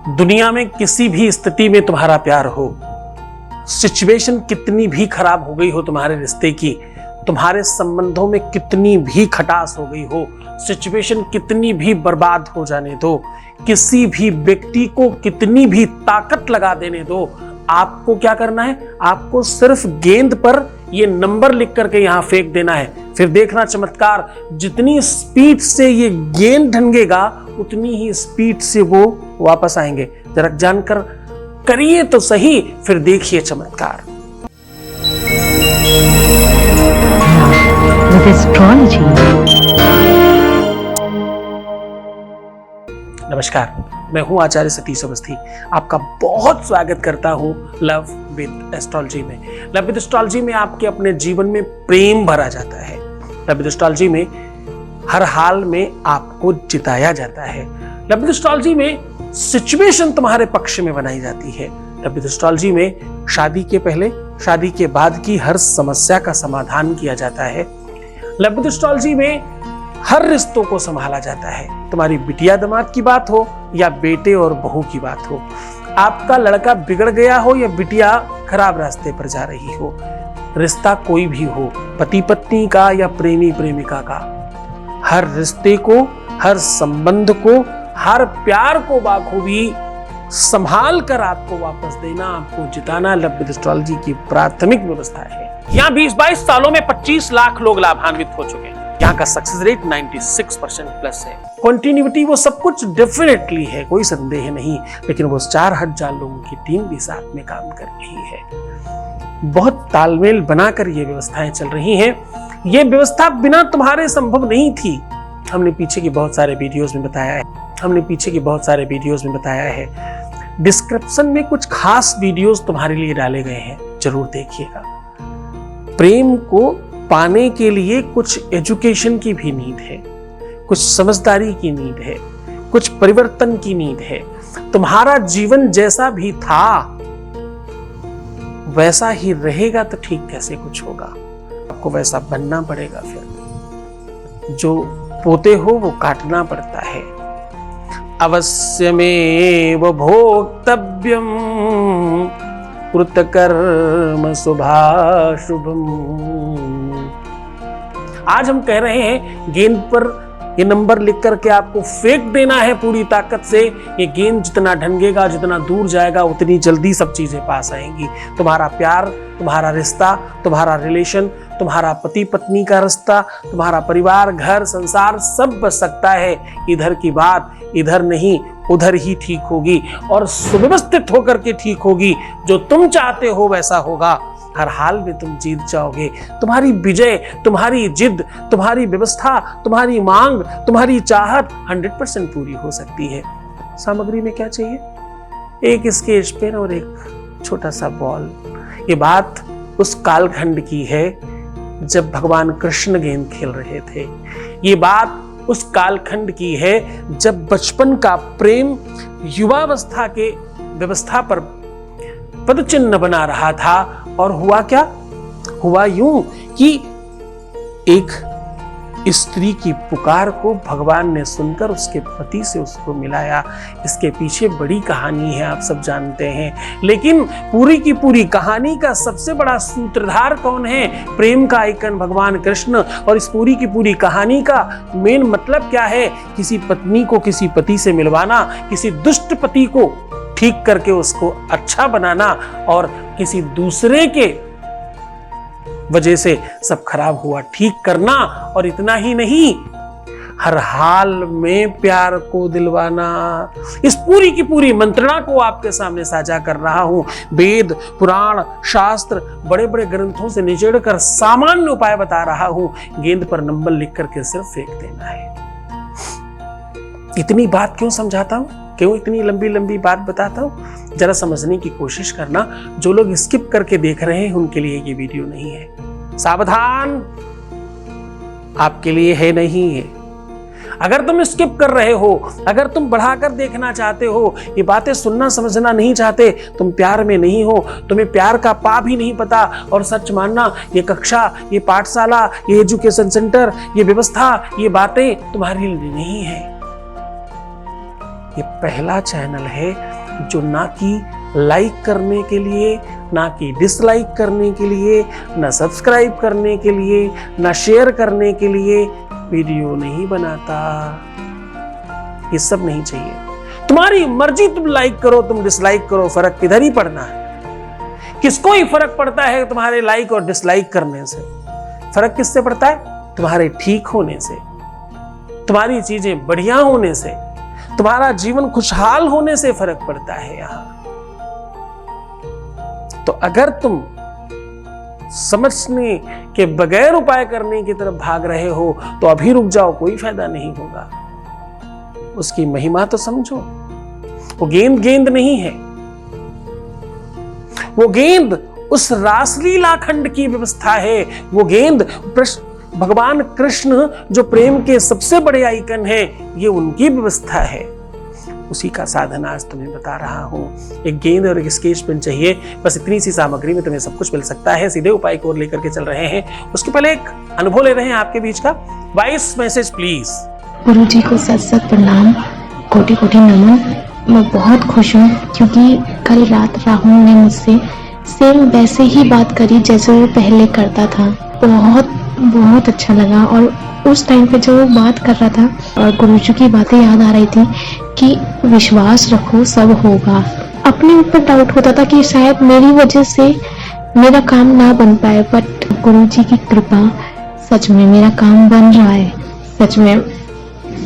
दुनिया में किसी भी स्थिति में तुम्हारा प्यार हो, सिचुएशन कितनी भी खराब हो गई हो तुम्हारे रिश्ते की, तुम्हारे संबंधों में कितनी भी खटास हो गई हो, सिचुएशन कितनी भी बर्बाद हो जाने दो, किसी भी व्यक्ति को कितनी भी ताकत लगा देने दो, आपको क्या करना है? आपको सिर्फ गेंद पर ये नंबर लिख करके यहां फेंक देना है। फिर देखना चमत्कार, जितनी स्पीड से ये गेंद ढंगेगा उतनी ही स्पीड से वो वापस आएंगे। जरा जानकर करिए तो सही, फिर देखिए चमत्कार। नमस्कार, मैं हूं आचार्य सतीश अवस्थी। आपका बहुत स्वागत करता हूं लव विद एस्ट्रोलॉजी में। लव विद एस्ट्रोलॉजी में आपके अपने जीवन में प्रेम भरा जाता है। लव विद एस्ट्रोलॉजी में हर हाल में आपको जिताया जाता है। लव विद एस्ट्रोलॉजी में सिचुएशन तुम्हारे पक्ष में बनाई जाती है। लव विद एस्ट्रोलॉजी में शादी के पहले, शादी के बाद की हर समस्या का समाधान किया जाता है। लव विद एस्ट्रोलॉजी में हर रिश्तों को संभाला जाता है। तुम्हारी बिटिया दामाद की बात हो या बेटे और बहू की बात हो, आपका लड़का बिगड़ गया हो या बिटिया खराब रास्ते पर जा रही हो, रिश्ता कोई भी हो, पति पत्नी का या प्रेमी प्रेमिका का, हर रिश्ते को, हर संबंध को, हर प्यार को बाखूबी संभाल कर आपको वापस देना, आपको जिताना लव विद एस्ट्रोलॉजी की प्राथमिक व्यवस्था है। यहाँ 20-22 सालों में 25 लाख लोग लाभान्वित हो चुके हैं। यहाँ का सक्सेस रेट 96% प्लस है। कंटिन्यूटी वो सब कुछ डेफिनेटली है, कोई संदेह नहीं, लेकिन वो 4000 लोगों की टीम भी साथ में काम कर रही है। बहुत तालमेल बनाकर ये व्यवस्थाएं चल रही हैं। ये व्यवस्था बिना तुम्हारे संभव नहीं थी। हमने पीछे की बहुत सारे वीडियोस में बताया है। डिस्क्रिप्शन में कुछ खास वीडियोस तुम्हारे लिए डाले गए हैं, जरूर देखिएगा। प्रेम को पाने के लिए कुछ एजुकेशन की भी नीड है, कुछ समझदारी की नीड है, कुछ परिवर्तन की नीड है। तुम्हारा जीवन जैसा भी था वैसा ही रहेगा तो ठीक कैसे कुछ होगा, आपको वैसा बनना पड़ेगा। फिर जो पोते हो वो काटना पड़ता है। अवश्यमेव भोक्तव्यम कृतकर्म शुभाशुभम। आज हम कह रहे हैं गेंद पर ये नंबर लिख करके आपको फेंक देना है पूरी ताकत से। ये गेंद जितना ढंगेगा, जितना दूर जाएगा, उतनी जल्दी सब चीजें पास आएंगी। तुम्हारा प्यार, तुम्हारा रिश्ता, तुम्हारा रिलेशन, तुम्हारा पति पत्नी का रिश्ता, तुम्हारा परिवार, घर, संसार सब बच सकता है। इधर की बात इधर नहीं, उधर ही ठीक होगी और सुव्यवस्थित होकर के ठीक होगी। जो तुम चाहते हो वैसा होगा। हर हाल में तुम जीत जाओगे। तुम्हारी विजय, तुम्हारी जिद, तुम्हारी व्यवस्था, तुम्हारी मांग, तुम्हारी चाहत 100% पूरी हो सकती है। सामग्री में क्या चाहिए? एक स्केच पेन और एक छोटा सा बॉल। ये बात उस कालखंड की है जब भगवान कृष्ण गेंद खेल रहे थे। ये बात उस कालखंड की है जब बचपन का प्रेम युवावस्था के व्यवस्था पर पदचिन्ह बना रहा था। और हुआ क्या? हुआ यूं कि एक स्त्री की पुकार को भगवान ने सुनकर उसके पति से उसको मिलाया। इसके पीछे बड़ी कहानी है, आप सब जानते हैं। लेकिन पूरी की पूरी कहानी का सबसे बड़ा सूत्रधार कौन है? प्रेम का आइकन भगवान कृष्ण। और इस पूरी की पूरी कहानी का मेन मतलब क्या है? किसी पत्नी को किसी पति से मिलवाना, किसी दुष्ट पति को ठीक करके उसको अच्छा बनाना और किसी दूसरे के वजह से सब खराब हुआ ठीक करना। और इतना ही नहीं, हर हाल में प्यार को दिलवाना। इस पूरी की पूरी मंत्रणा को आपके सामने साझा कर रहा हूं। वेद, पुराण, शास्त्र, बड़े बड़े ग्रंथों से निचोड़ कर सामान्य उपाय बता रहा हूं। गेंद पर नंबर लिख करके सिर्फ फेंक देना है। इतनी बात क्यों समझाता हूं? क्यों इतनी लंबी लंबी बात बताता हूं? जरा समझने की कोशिश करना। जो लोग स्किप करके देख रहे हैं उनके लिए ये वीडियो नहीं है। सावधान, आपके लिए है नहीं है। अगर तुम स्किप कर रहे हो, अगर तुम बढ़ाकर देखना चाहते हो, ये बातें सुनना समझना नहीं चाहते, तुम प्यार में नहीं हो, तुम्हें प्यार का पा भी नहीं पता, और सच मानना, ये कक्षा, ये पाठशाला, ये एजुकेशन सेंटर, ये व्यवस्था, ये बातें तुम्हारे लिए नहीं है। ये पहला चैनल है जो ना कि लाइक करने के लिए, ना कि डिसलाइक करने के लिए, ना सब्सक्राइब करने के लिए, ना शेयर करने के लिए वीडियो नहीं बनाता। ये सब नहीं चाहिए। तुम्हारी मर्जी, तुम लाइक करो, तुम डिसलाइक करो, फर्क किधर ही पड़ना है। किसको ही फर्क पड़ता है तुम्हारे लाइक और डिसलाइक करने से? फर्क किससे पड़ता है? तुम्हारे ठीक होने से, तुम्हारी चीजें बढ़िया होने से, तुम्हारा जीवन खुशहाल होने से फर्क पड़ता है यहां। तो अगर तुम समझने के बगैर उपाय करने की तरफ भाग रहे हो तो अभी रुक जाओ, कोई फायदा नहीं होगा। उसकी महिमा तो समझो। वो गेंद गेंद नहीं है, वो गेंद उस रासलीला खंड की व्यवस्था है। वो गेंद भगवान कृष्ण जो प्रेम के सबसे बड़े आइकन है, ये उनकी व्यवस्था है। उसी का साधन आज तुम्हें बता रहा हूं। एक गेंद और एक स्केच पेन चाहिए, बस इतनी सी सामग्री में तुम्हें सब कुछ मिल सकता है। सीधे उपाय की ओर लेकर के चल रहे हैं। उसके पहले एक अनुभव ले रहे हैं आपके बीच का। Voice message please. गुरु जी को सत सत प्रणाम, कोटि कोटि नमन। मैं बहुत खुश हूँ क्योंकि कल रात राहुल ने मुझसे सेम वैसे ही बात करी जैसे वो पहले करता था। बहुत अच्छा लगा। और उस टाइम पे जब वो बात कर रहा था और गुरुजी की बातें याद आ रही थी कि विश्वास रखो सब होगा। अपने ऊपर डाउट होता था कि शायद मेरी वजह से मेरा काम ना बन पाए, बट गुरुजी की कृपा, सच में मेरा काम बन रहा है। सच में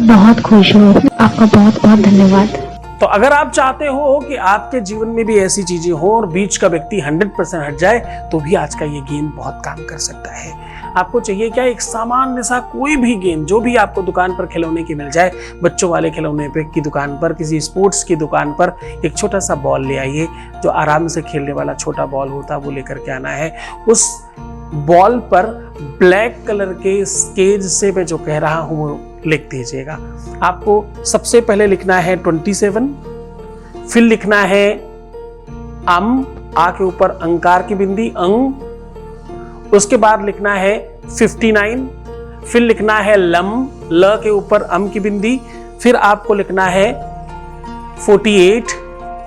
बहुत खुश हूँ। आपका बहुत बहुत धन्यवाद। तो अगर आप चाहते हो कि आपके जीवन में भी ऐसी चीजें हो और बीच का व्यक्ति 100% हट जाए, तो भी आज का ये गेंद बहुत काम कर सकता है। आपको चाहिए क्या? एक सामान्य सा कोई भी गेंद, जो भी आपको दुकान पर खिलौने की मिल जाए, बच्चों वाले खिलौने पे की दुकान पर, किसी स्पोर्ट्स की दुकान पर एक छोटा सा बॉल ले आइए। जो आराम से खेलने वाला छोटा बॉल होता है वो लेकर के आना है। उस बॉल पर ब्लैक कलर के स्केच से मैं जो कह रहा हूं वो लिख दीजिएगा। आपको सबसे पहले लिखना है 27, फिर लिखना है अम, आ के ऊपर अंकार की बिंदी अंग, उसके बाद लिखना है 59, फिर लिखना है लम, ल के ऊपर अम की बिंदी, फिर आपको लिखना है 48,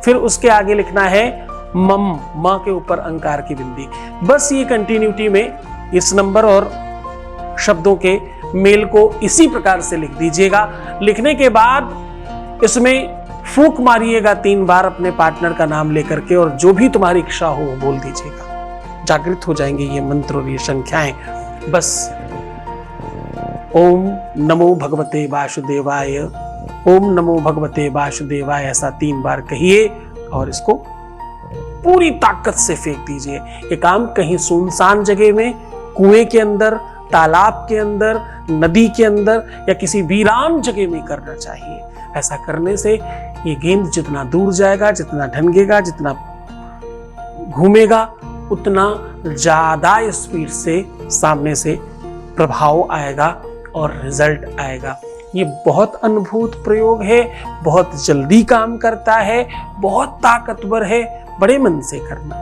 फिर उसके आगे लिखना है मम, म के ऊपर अंकार की बिंदी। बस ये कंटिन्यूटी में इस नंबर और शब्दों के मेल को इसी प्रकार से लिख दीजिएगा। लिखने के बाद इसमें फूंक मारिएगा 3 बार अपने पार्टनर का नाम लेकर के, और जो भी तुम्हारी इच्छा हो वो बोल दीजिएगा। जागृत हो जाएंगे ये मंत्र और ये संख्याएं। बस ओम नमो भगवते वासुदेवाय, ओम नमो भगवते वासुदेवाय, ऐसा 3 बार कहिए और इसको पूरी ताकत से फेंक दीजिए। ये काम कहीं सुनसान जगह में, कुएं के अंदर, तालाब के अंदर, नदी के अंदर या किसी वीरान जगह में करना चाहिए। ऐसा करने से ये गेंद जितना दूर जाएगा, जितना ढंगेगा, जितना घूमेगा, उतना ज्यादा स्पीड से सामने से प्रभाव आएगा और रिजल्ट आएगा। ये बहुत अद्भुत प्रयोग है, बहुत जल्दी काम करता है, बहुत ताकतवर है। बड़े मन से करना,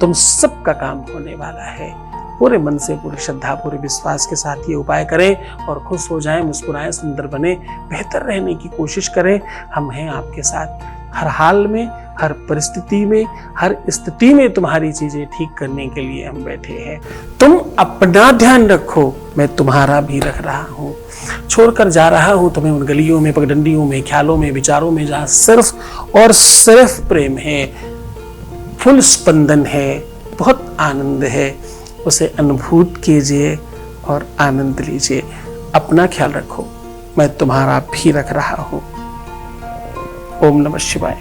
तुम सबका काम होने वाला है। पूरे मन से, पूरी श्रद्धा, पूरे विश्वास के साथ ये उपाय करें और खुश हो जाएं, मुस्कुराएं, सुंदर बने, बेहतर रहने की कोशिश करें। हम हैं आपके साथ हर हाल में, हर परिस्थिति में, हर स्थिति में तुम्हारी चीजें ठीक करने के लिए हम बैठे हैं। तुम अपना ध्यान रखो, मैं तुम्हारा भी रख रहा हूँ। छोड़कर जा रहा हूँ तुम्हें उन गलियों में, पगडंडियों में, ख्यालों में, विचारों में, जहाँ सिर्फ और सिर्फ प्रेम है, फुल स्पंदन है, बहुत आनंद है। उसे अनुभूत कीजिए और आनंद लीजिए। अपना ख्याल रखो, मैं तुम्हारा भी रख रहा हूं। ओम नमः शिवाय।